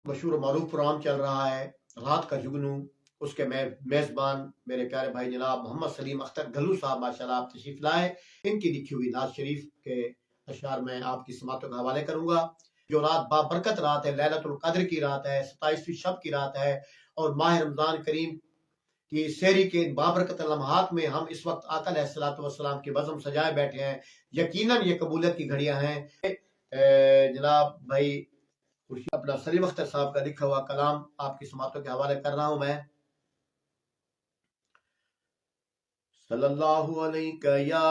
مشہور و معروف پروگرام چل رہا ہے رات کا جگنو، اس کے میزبان میرے پیارے بھائی جناب محمد سلیم اختر گھلو صاحب ماشاءاللہ آپ تشریف لائے۔ ان کی لکھی ہوئی ناز شریف کے اشعار میں آپ کی سماعتوں کا حوالے کروں گا۔ جو رات بابرکت رات ہے، لیلۃ القدر کی رات ہے، 27ویں شب کی رات ہے، اور ماہ رمضان کریم کی سحری کے بابرکت لمحات میں ہم اس وقت آقا علیہ الصلوۃ والسلام کی بزم سجائے بیٹھے ہیں۔ یقیناً یہ قبولیت کی گھڑیاں ہیں۔ جناب بھائی اپنا سلیم اختر صاحب کا لکھا ہوا کلام آپ کی سماعتوں کے حوالے کر رہا ہوں میں۔ صلی اللہ علیہ یا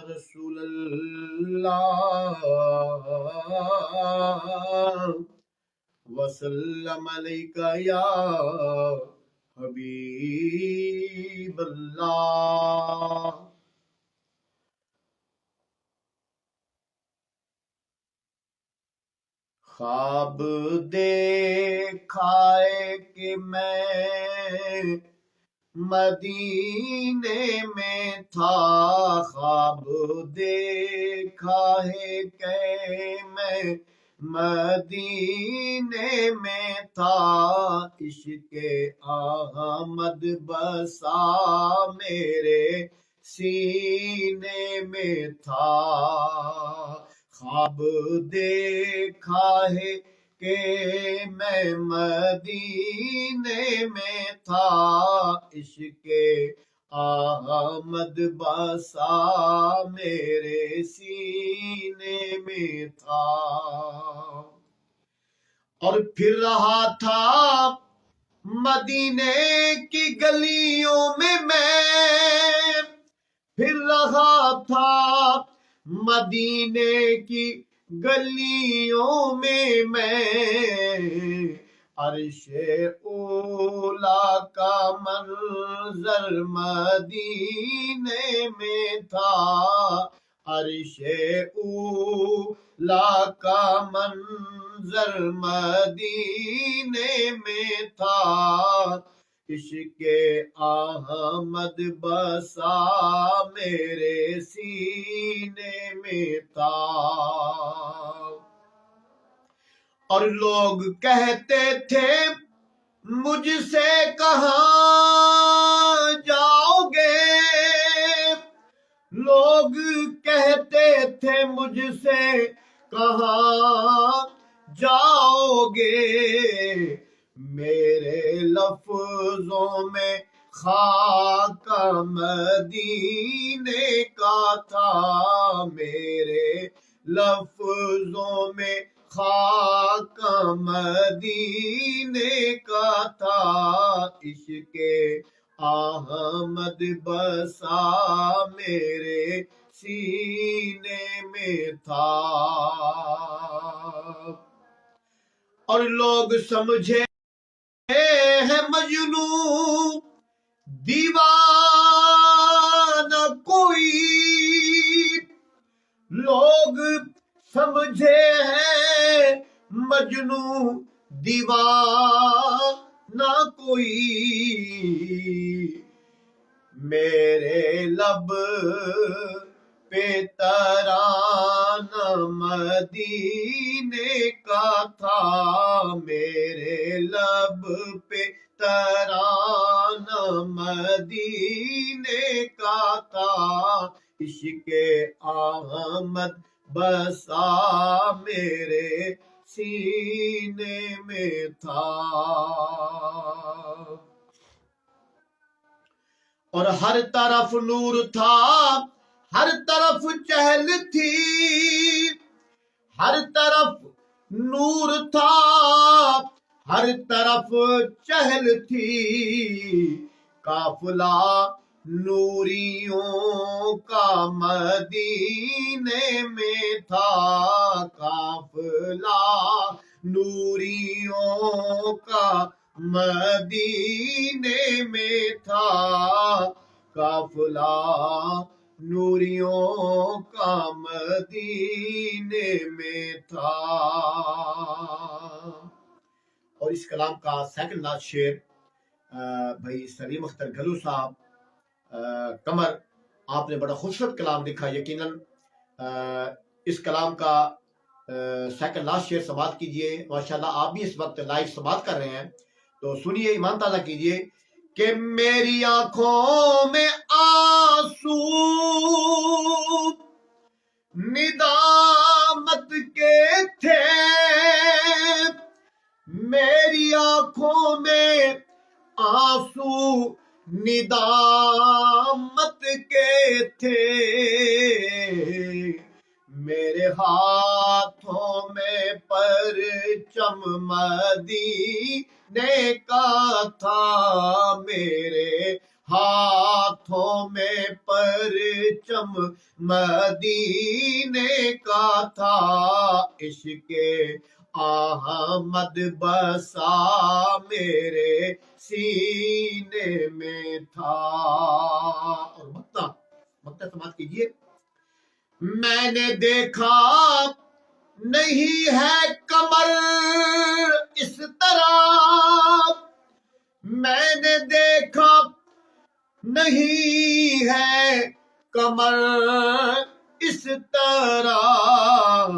رسول اللہ وسلم علیہ یا حبیب اللہ۔ خواب دیکھا ہے کہ میں مدینے میں تھا، خواب دیکھا ہے کہ میں مدینے میں تھا، عشق احمد بسا میرے سینے میں تھا۔ خواب دیکھا ہے کہ میں مدینے میں تھا، عشق احمد بسا میرے سینے میں تھا۔ اور پھر رہا تھا مدینے کی گلیوں میں پھر رہا تھا مدینے کی گلیوں میں عرش اولا کا منظر مدینے میں تھا، عرش اولا کا منظر مدینے میں تھا، عشق احمد بسا میرے سینے میں تھا۔ اور لوگ کہتے تھے مجھ سے کہاں جاؤ گے، لوگ کہتے تھے مجھ سے کہاں جاؤ گے، میرے لفظوں میں خاک مدینے کا تھا، میرے لفظوں میں خاک مدینے کا تھا، عشق احمد بسا میرے سینے میں تھا۔ اور لوگ سمجھے ہے مجنون دیوانہ کوئی، لوگ سمجھے ہیں مجنون دیوانہ کوئی، میرے لب پہ ترانہ مدینے کا تھا، میرے لب پہ ترانہ مدینے کا تھا، عشق احمد بسا میرے سینے میں تھا۔ اور ہر طرف نور تھا، ہر طرف چہل تھی، ہر طرف نور تھا، ہر طرف چہل تھی، قافلہ نوریوں کا مدینے میں تھا، قافلہ نوریوں کا مدینے میں تھا، قافلہ نوریوں کا مدینے میں تھا۔ اور اس کلام کا سیکنڈ لاسٹ شعر بھائی سلیم اختر گھلو صاحب قمر، آپ نے بڑا خوبصورت کلام لکھا۔ یقیناً اس کلام کا سیکنڈ لاسٹ شعر سماعت کیجئے. ماشاءاللہ آپ بھی اس وقت لائیو سماعت کر رہے ہیں تو سنیے، ایمان تازہ کیجئے. کہ میری آنکھوں میں آنسو ندامت کے تھے، میری آنکھوں میں آنسو ندامت کے تھے، میرے ہاتھوں میں پرچم مدینے کا تھا، میرے ہاتھوں میں پرچم مدینے کا تھا، عشق احمد بسا میرے سینے میں تھا. اور مقطع سماعت کیجئے. میں نے دیکھا نہیں ہے کمر اس طرح، میں نے دیکھا نہیں ہے کمر اس طرح،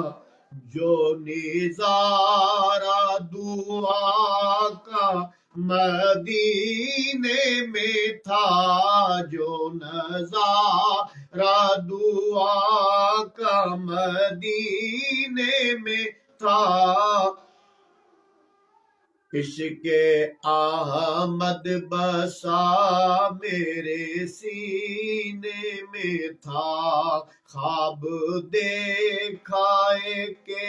جو نظارہ دعا کا مدینے میں تھا، جو نظارہ دعا کا مدینے میں تھا، عشق احمد بسا میرے سینے میں تھا، خواب دیکھا کہ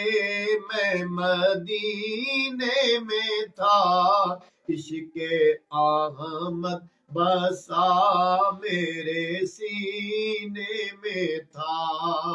میں مدینے میں تھا، عشق احمد بسا میرے سینے میں تھا.